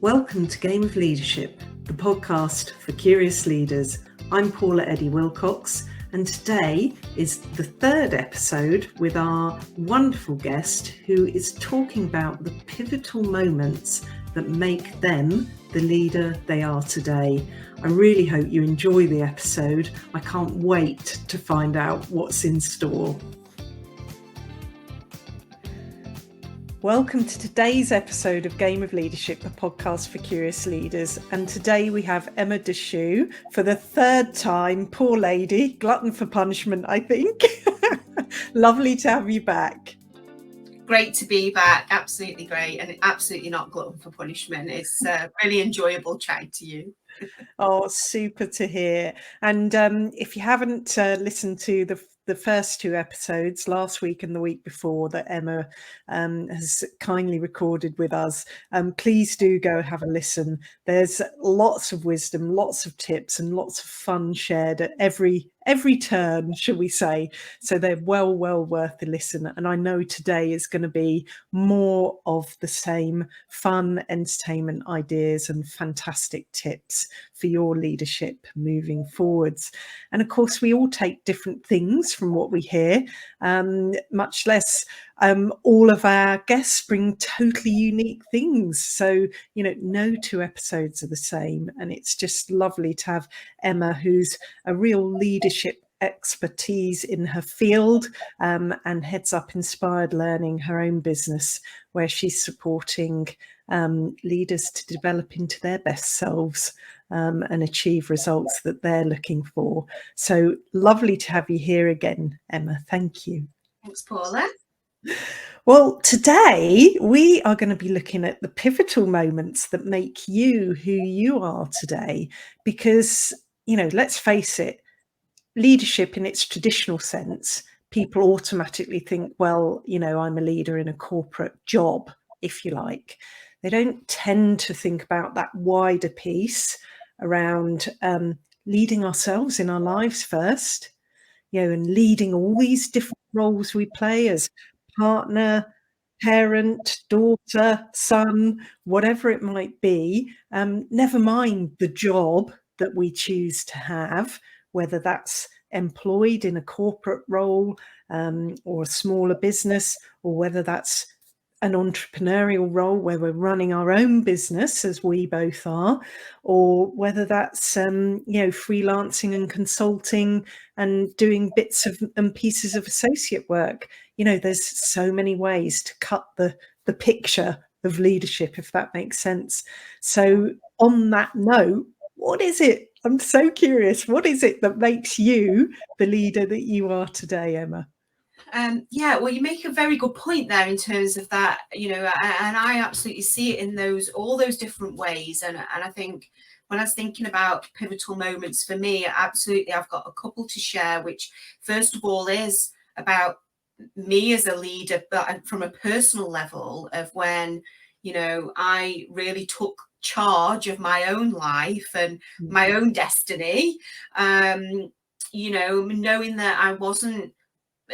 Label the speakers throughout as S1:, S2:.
S1: Welcome to Game of Leadership, the podcast for curious leaders. I'm Paula Eddy Wilcox, and today is the third episode with our wonderful guest who is talking about the pivotal moments that make them the leader they are today. I really hope you enjoy the episode. I can't wait to find out what's in store. Welcome to today's episode of Game of Leadership, a podcast for curious leaders. And today we have Emma Dechoux for the third time. Poor lady, glutton for punishment, I think. Lovely to have you back.
S2: Great to be back. Absolutely great. And absolutely not glutton for punishment. It's really enjoyable chatting to you.
S1: Oh, super to hear. And if you haven't listened to the first two episodes, last week and the week before, that Emma has kindly recorded with us, please do go have a listen. There's lots of wisdom, lots of tips, and lots of fun shared at every turn, shall we say. So they're well worth a listen. And I know today is going to be more of the same fun entertainment ideas and fantastic tips for your leadership moving forwards. And of course, we all take different things from what we hear, much less all of our guests bring totally unique things. So, no two episodes are the same. And it's just lovely to have Emma, who's a real leadership expertise in her field, and heads up Inspired Learning, her own business, where she's supporting leaders to develop into their best selves and achieve results that they're looking for. So lovely to have you here again, Emma. Thank you.
S2: Thanks, Paula.
S1: Well, today we are going to be looking at the pivotal moments that make you who you are today, because, let's face it, leadership in its traditional sense, people automatically think, well, I'm a leader in a corporate job, if you like. They don't tend to think about that wider piece around leading ourselves in our lives first, and leading all these different roles we play as partner, parent, daughter, son, whatever it might be, never mind the job that we choose to have, whether that's employed in a corporate role or a smaller business, or whether that's an entrepreneurial role where we're running our own business, as we both are, or whether that's freelancing and consulting and doing bits of and pieces of associate work. There's so many ways to cut the picture of leadership, if that makes sense. So on that note, what is it? I'm so curious. What is it that makes you the leader that you are today, Emma?
S2: Well, you make a very good point there in terms of that, and I absolutely see it in all those different ways. And I think when I was thinking about pivotal moments for me, absolutely, I've got a couple to share, which first of all is about me as a leader, but from a personal level of when, I really took charge of my own life and my own destiny, knowing that I wasn't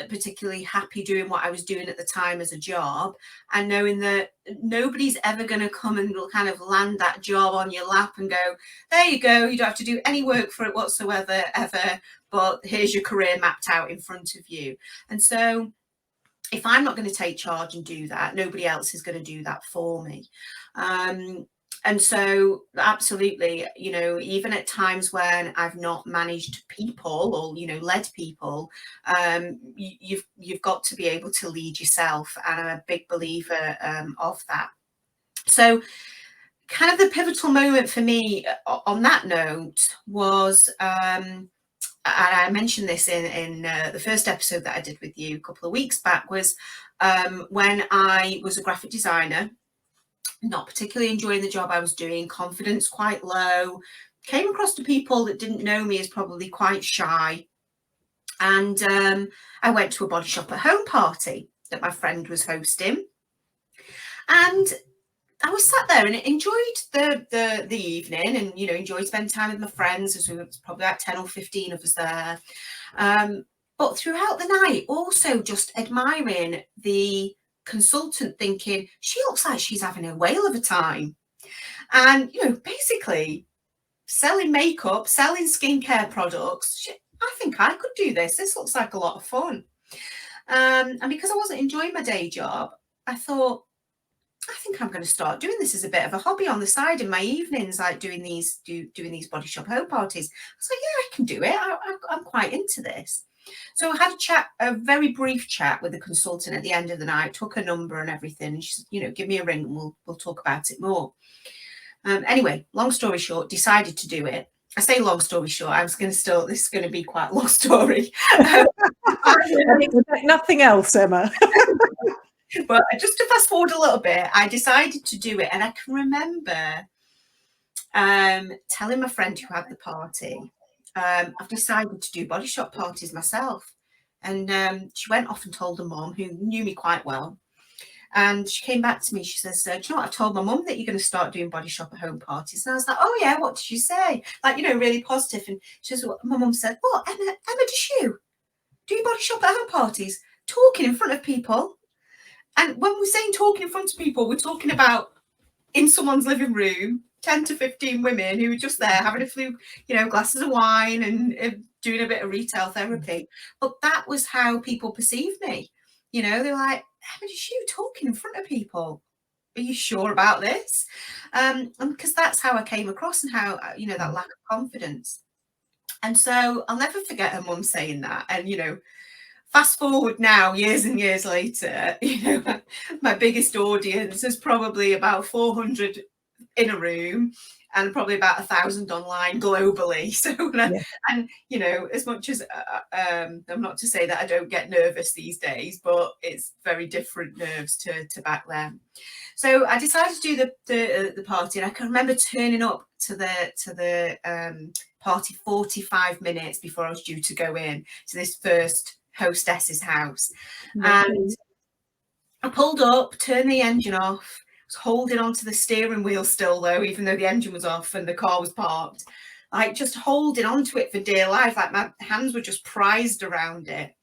S2: particularly happy doing what I was doing at the time as a job, and knowing that nobody's ever going to come and kind of land that job on your lap and go, there you go, you don't have to do any work for it whatsoever ever, but here's your career mapped out in front of you. And so if I'm not going to take charge and do that, nobody else is going to do that for me. And so absolutely, even at times when I've not managed people or, led people, you've got to be able to lead yourself. And I'm a big believer of that. So kind of the pivotal moment for me on that note was, and I mentioned this in the first episode that I did with you a couple of weeks back, was when I was a graphic designer, not particularly enjoying the job I was doing, confidence quite low, came across to people that didn't know me as probably quite shy. And I went to a body shop at home party that my friend was hosting. And I was sat there and enjoyed the evening and, enjoyed spending time with my friends, as we were probably about 10 or 15 of us there. But throughout the night, also just admiring the consultant, thinking, she looks like she's having a whale of a time. And, basically selling makeup, selling skincare products. I think I could do this. This looks like a lot of fun. And because I wasn't enjoying my day job, I thought, I think I'm going to start doing this as a bit of a hobby on the side in my evenings, like doing these body shop home parties. I was like, yeah, I can do it. I'm quite into this. So I had a very brief chat with the consultant at the end of the night, took her number and everything. And she said, give me a ring and we'll talk about it more. Anyway, long story short, decided to do it. I say long story short, this is going to be quite a long story.
S1: Nothing else, Emma.
S2: But just to fast forward a little bit, I decided to do it. And I can remember telling my friend who had the party, I've decided to do body shop parties myself. And she went off and told her mum, who knew me quite well. And she came back to me. She says, do you know what? I've told my mum that you're going to start doing body shop at home parties. And I was like, oh, yeah, what did she say? Like, really positive. And she says, my mum said, what, Emma Dechoux, doing body shop at home parties, talking in front of people. And when we're saying talking in front of people, we're talking about in someone's living room, 10 to 15 women who were just there having a few, glasses of wine and doing a bit of retail therapy. But that was how people perceived me. They're like, Emma Dechoux talking in front of people. Are you sure about this? And because that's how I came across and how, that lack of confidence. And so I'll never forget her mum saying that. And, fast forward now, years and years later, my biggest audience is probably about 400 in a room and probably about 1,000 online globally. So, and as much as I'm not to say that I don't get nervous these days, but it's very different nerves to back then. So I decided to do the party, and I can remember turning up to the party 45 minutes before I was due to go in to this first hostess's house. And I pulled up, turned the engine off, was holding onto the steering wheel still though, even though the engine was off and the car was parked, like just holding onto it for dear life. Like my hands were just prized around it,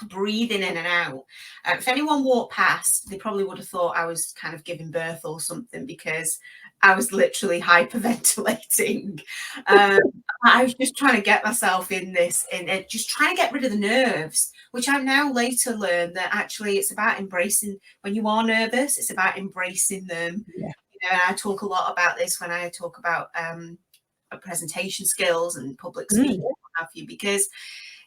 S2: breathing in and out. If anyone walked past, they probably would have thought I was kind of giving birth or something, because I was literally hyperventilating. I was just trying to get myself in this, and just trying to get rid of the nerves, which I now later learned that actually it's about embracing when you are nervous. It's about embracing them.
S1: Yeah.
S2: And I talk a lot about this when I talk about presentation skills and public speaking, what have you, because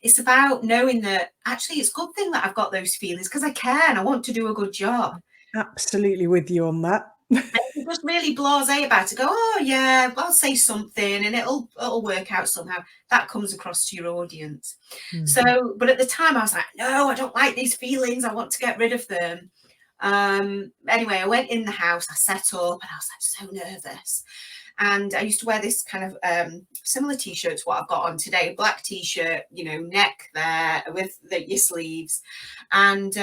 S2: it's about knowing that actually it's a good thing that I've got those feelings, because I care and I want to do a good job.
S1: Absolutely with you on that.
S2: And just really blasé about it. Go, oh yeah, I'll say something and it'll work out somehow. That comes across to your audience. So, but at the time I was like, no, I don't like these feelings. I want to get rid of them. Anyway, I went in the house, I set up, and I was like so nervous. And I used to wear this kind of similar t-shirt to what I've got on today, black t-shirt, neck there with your sleeves. And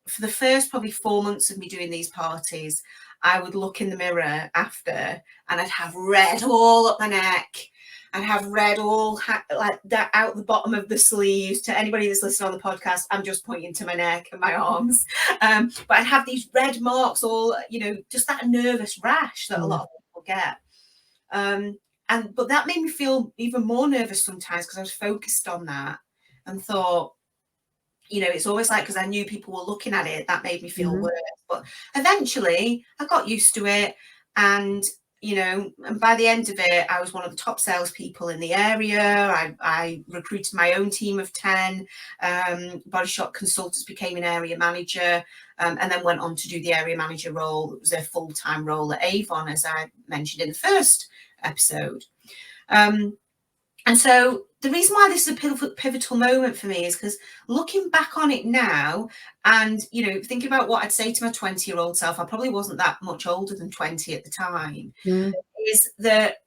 S2: for the first probably 4 months of me doing these parties, I would look in the mirror after and I'd have red all up my neck. I'd have red all like that out the bottom of the sleeves. To anybody that's listening on the podcast, I'm just pointing to my neck and my arms. But I'd have these red marks, all, just that nervous rash that a lot of people get. But that made me feel even more nervous sometimes, because I was focused on that and thought, it's always like, because I knew people were looking at it, that made me feel worse. But eventually I got used to it, and and by the end of it, I was one of the top salespeople in the area. I recruited my own team of 10 body shop consultants, became an area manager, and then went on to do the area manager role. It was a full-time role at Avon, as I mentioned in the first episode. And so the reason why this is a pivotal moment for me is because looking back on it now and, thinking about what I'd say to my 20-year-old self, I probably wasn't that much older than 20 at the time, is that,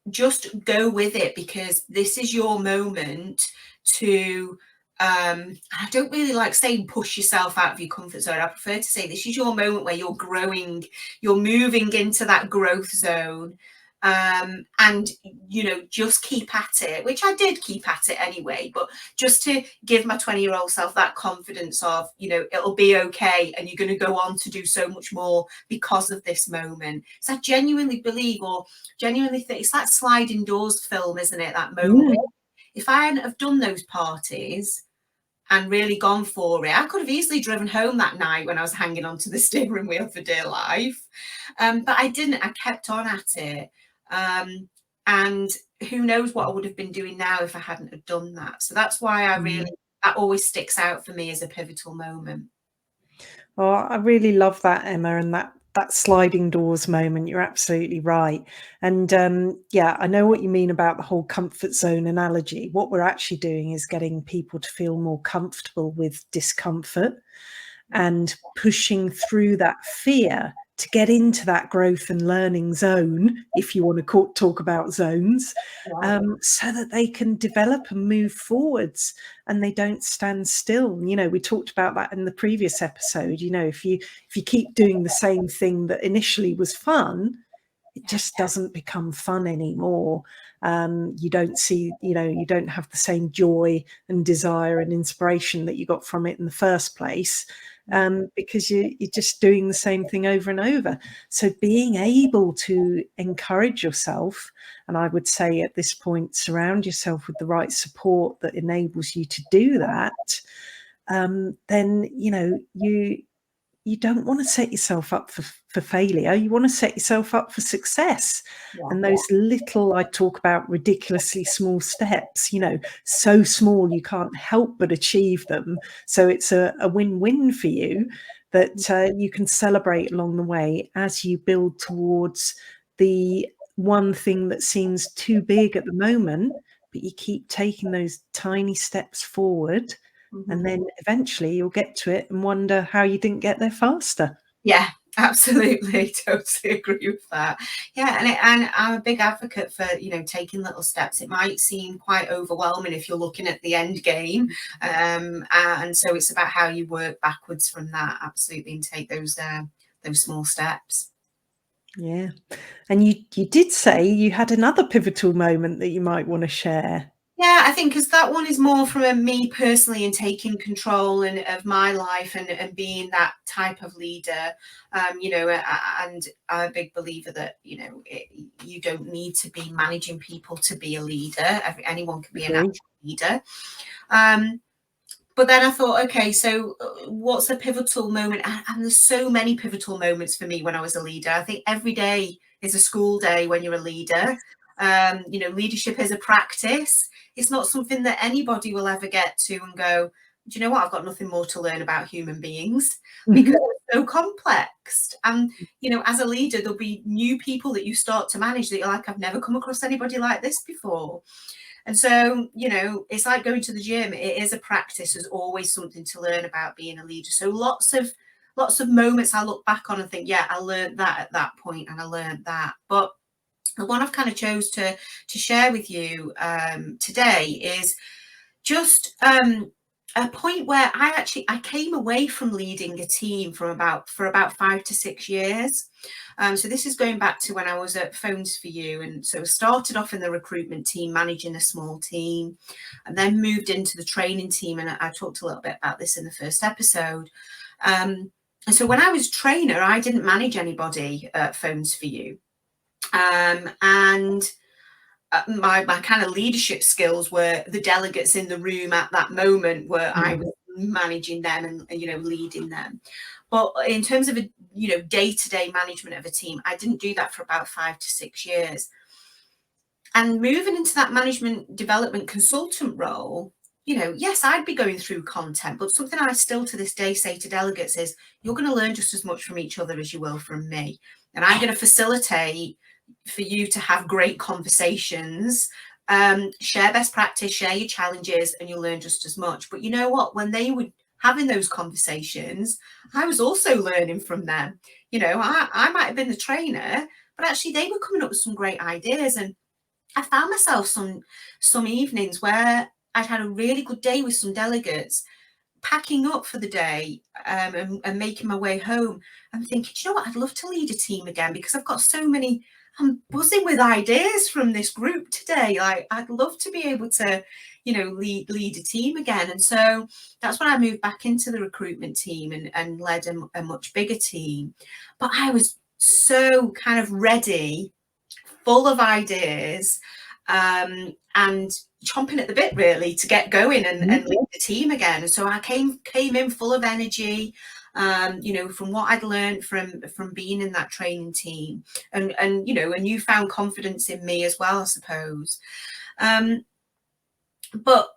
S2: just go with it, because this is your moment to, I don't really like saying push yourself out of your comfort zone. I prefer to say this is your moment where you're growing, you're moving into that growth zone. and just keep at it, which I did keep at it anyway, but just to give my 20-year-old self that confidence of, it'll be okay, and you're going to go on to do so much more because of this moment. So I genuinely believe, or genuinely think, it's that sliding doors film, isn't it, that moment? If I hadn't have done those parties and really gone for it, I could have easily driven home that night when I was hanging onto the steering wheel for dear life. But I didn't. I kept on at it. And who knows what I would have been doing now if I hadn't have done that. So that's why that always sticks out for me as a pivotal moment.
S1: Oh, I really love that, Emma, and that sliding doors moment. You're absolutely right. And yeah, I know what you mean about the whole comfort zone analogy. What we're actually doing is getting people to feel more comfortable with discomfort and pushing through that fear to get into that growth and learning zone, if you want to talk about zones, so that they can develop and move forwards and they don't stand still. We talked about that in the previous episode. If you keep doing the same thing that initially was fun, it just doesn't become fun anymore. You don't see, you don't have the same joy and desire and inspiration that you got from it in the first place, because you're just doing the same thing over and over. So being able to encourage yourself, and I would say at this point, surround yourself with the right support that enables you to do that, then, you don't want to set yourself up for failure. You want to set yourself up for success. And those little, I talk about ridiculously small steps, so small you can't help but achieve them. So it's a win-win for you that you can celebrate along the way as you build towards the one thing that seems too big at the moment, but you keep taking those tiny steps forward. And then eventually you'll get to it and wonder how you didn't get there faster.
S2: Yeah, absolutely. Totally agree with that. Yeah, and I'm a big advocate for, taking little steps. It might seem quite overwhelming if you're looking at the end game. And so it's about how you work backwards from that, absolutely, and take those small steps.
S1: Yeah. And you did say you had another pivotal moment that you might want to share.
S2: Yeah, I think because that one is more from me personally and taking control of my life and being that type of leader, and I'm a big believer that, you don't need to be managing people to be a leader. Anyone can be a natural leader. But then I thought, okay, so what's a pivotal moment? And there's so many pivotal moments for me when I was a leader. I think every day is a school day when you're a leader. Leadership is a practice. It's not something that anybody will ever get to and go, do you know what? I've got nothing more to learn about human beings because they're so complex. And, as a leader, there'll be new people that you start to manage that you're like, I've never come across anybody like this before. And so, it's like going to the gym. It is a practice. There's always something to learn about being a leader. So lots of moments I look back on and think, yeah, I learned that at that point and I learned that. But the one I've kind of chose to share with you today is just a point where I came away from leading a team for about 5 to 6 years. So this is going back to when I was at Phones for You, and so I started off in the recruitment team, managing a small team, and then moved into the training team. And I talked a little bit about this in the first episode. And so when I was trainer, I didn't manage anybody at Phones for You. And my kind of leadership skills were the delegates in the room at that moment, where I was managing them and leading them. But in terms of day-to-day management of a team, I didn't do that for about 5 to 6 years. And moving into that management development consultant role, yes, I'd be going through content, but something I still to this day say to delegates is, you're going to learn just as much from each other as you will from me. And I'm going to facilitate for you to have great conversations, share best practice, share your challenges, and you'll learn just as much. But you know what? When they were having those conversations, I was also learning from them. I might have been the trainer, but actually they were coming up with some great ideas. And I found myself some evenings where I'd had a really good day with some delegates, packing up for the day, and making my way home. I'm thinking, you know what? I'd love to lead a team again, because I've got so many I'm buzzing with ideas from this group today. Like, I'd love to be able to, lead a team again. And so that's when I moved back into the recruitment team and led a much bigger team. But I was so kind of ready, full of ideas, and chomping at the bit really to get going and lead the team again. And so I came in full of energy, from what I'd learned from being in that training team, and a newfound confidence in me as well, I suppose. But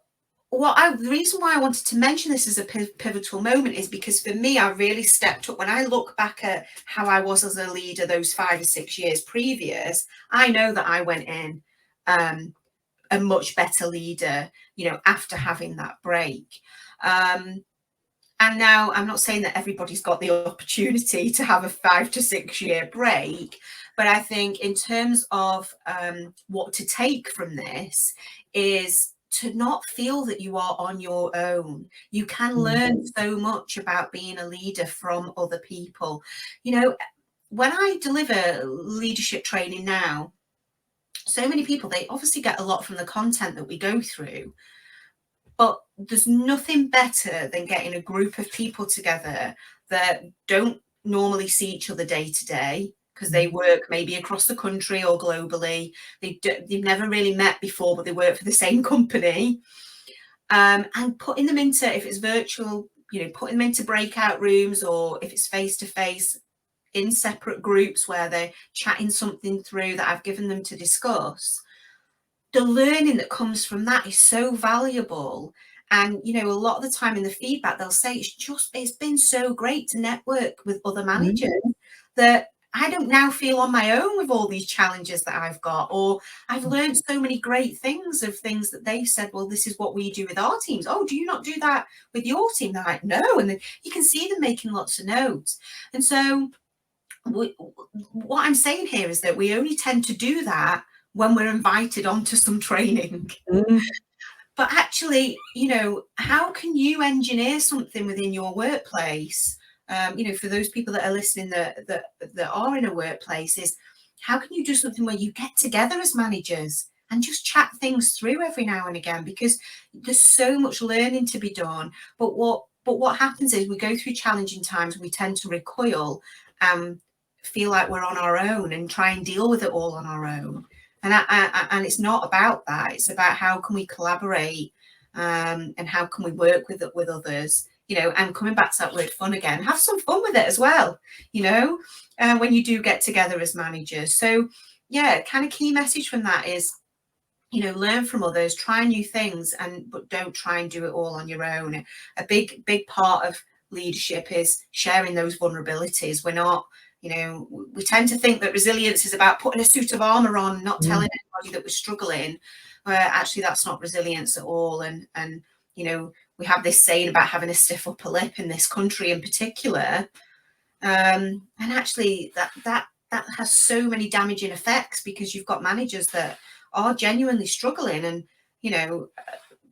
S2: the reason why I wanted to mention this as a pivotal moment is because for me, I really stepped up. When I look back at how I was as a leader those 5 or 6 years previous, I know that I went in a much better leader, after having that break. And now I'm not saying that everybody's got the opportunity to have a 5 to 6 year break, but I think in terms of what to take from this is to not feel that you are on your own. You can learn so much about being a leader from other people. When I deliver leadership training now, so many people, they obviously get a lot from the content that we go through, but there's nothing better than getting a group of people together that don't normally see each other day to day, because they work maybe across the country or globally. They've never really met before, but they work for the same company. And putting them into, if it's virtual, putting them into breakout rooms, or if it's face to face in separate groups where they're chatting something through that I've given them to discuss. The learning that comes from that is so valuable. And, a lot of the time in the feedback, they'll say, it's been so great to network with other managers that I don't now feel on my own with all these challenges that I've got, or I've learned so many great things of things that they've said, well, this is what we do with our teams. Oh, do you not do that with your team? They're like, no. And then you can see them making lots of notes. And so what I'm saying here is that we only tend to do that when we're invited onto some training. But actually, how can you engineer something within your workplace? For those people that are listening that are in a workplace, is how can you do something where you get together as managers and just chat things through every now and again? Because there's so much learning to be done. But what happens is we go through challenging times, we tend to recoil and feel like we're on our own and try and deal with it all on our own. And it's not about that. It's about how can we collaborate, and how can we work with others, and coming back to that word fun again, have some fun with it as well, when you do get together as managers. So yeah, kind of key message from that is, learn from others, try new things, but don't try and do it all on your own. A big part of leadership is sharing those vulnerabilities. We're not, we tend to think that resilience is about putting a suit of armor on, not telling anybody that we're struggling, where actually that's not resilience at all. And we have this saying about having a stiff upper lip in this country in particular, and actually that has so many damaging effects, because you've got managers that are genuinely struggling, and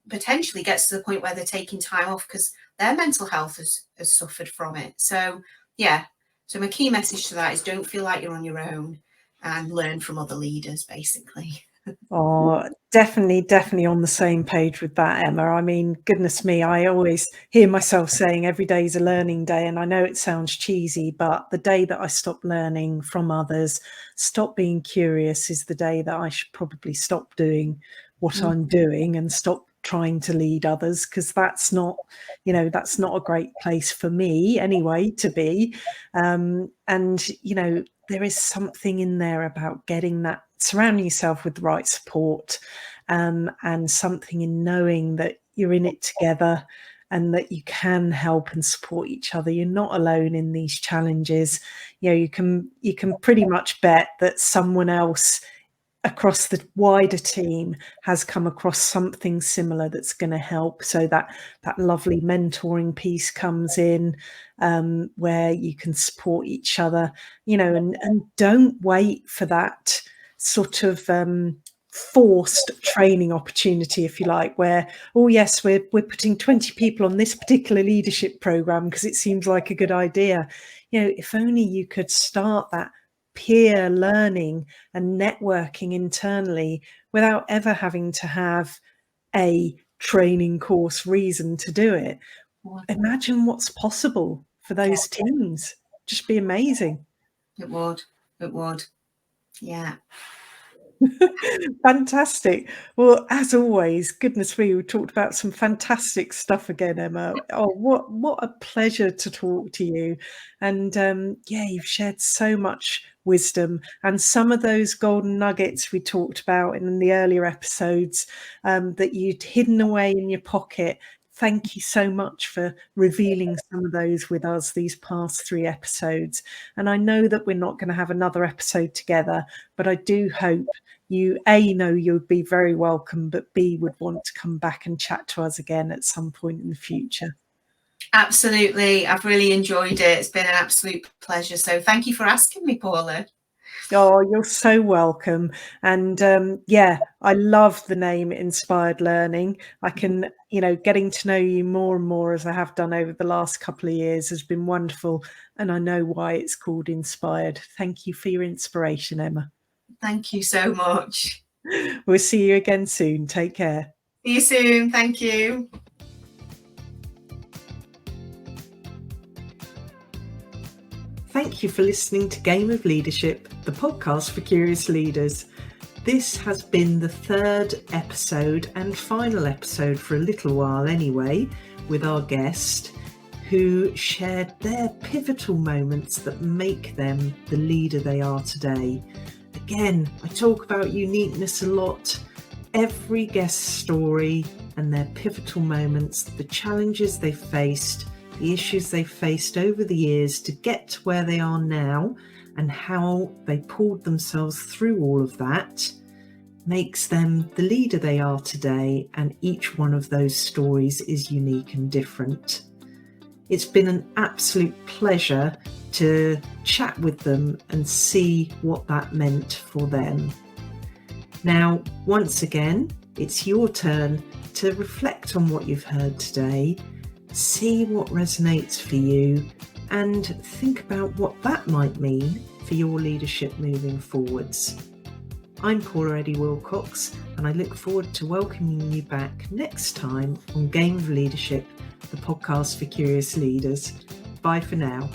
S2: potentially gets to the point where they're taking time off because their mental health has suffered from it. So yeah, so my key message to that is don't feel like you're on your own, and learn from other leaders, basically.
S1: Oh, definitely on the same page with that, Emma. I mean, goodness me, I always hear myself saying every day is a learning day. And I know it sounds cheesy, but the day that I stop learning from others, stop being curious, is the day that I should probably stop doing what I'm doing and stop trying to lead others, because that's not a great place for me anyway to be. And there is something in there about getting that, surrounding yourself with the right support, and something in knowing that you're in it together and that you can help and support each other. You're not alone in these challenges. You can pretty much bet that someone else across the wider team has come across something similar that's going to help. So that lovely mentoring piece comes in, where you can support each other, and don't wait for that sort of forced training opportunity, if you like, where, oh yes, we're putting 20 people on this particular leadership program because it seems like a good idea. If only you could start that peer learning and networking internally without ever having to have a training course reason to do it. Imagine what's possible for those teams. Just be amazing.
S2: It would. It would. Yeah.
S1: Fantastic. Well, as always, goodness me, we talked about some fantastic stuff again, Emma. Oh, what a pleasure to talk to you. And yeah, you've shared so much wisdom, and some of those golden nuggets we talked about in the earlier episodes that you'd hidden away in your pocket. Thank you so much for revealing some of those with us these past 3 episodes. And I know that we're not going to have another episode together, but I do hope you A, know you'd be very welcome, but B, would want to come back and chat to us again at some point in the future.
S2: Absolutely. I've really enjoyed it. It's been an absolute pleasure. So thank you for asking me, Paula.
S1: Oh, you're so welcome. And yeah, I love the name Inspired Learning. I can, getting to know you more and more as I have done over the last couple of years has been wonderful. And I know why it's called Inspired. Thank you for your inspiration, Emma.
S2: Thank you so much.
S1: We'll see you again soon. Take care.
S2: See you soon. Thank you.
S1: Thank you for listening to Game of Leadership, the podcast for curious leaders. This has been the 3rd episode and final episode for a little while anyway, with our guest who shared their pivotal moments that make them the leader they are today. Again, I talk about uniqueness a lot. Every guest story and their pivotal moments, the challenges they faced, the issues they faced over the years to get to where they are now, and how they pulled themselves through all of that, makes them the leader they are today, and each one of those stories is unique and different. It's been an absolute pleasure to chat with them and see what that meant for them. Now, once again, it's your turn to reflect on what you've heard today, see what resonates for you, and think about what that might mean for your leadership moving forwards. I'm Paula Eddy Wilcox, and I look forward to welcoming you back next time on Game of Leadership, the podcast for curious leaders. Bye for now.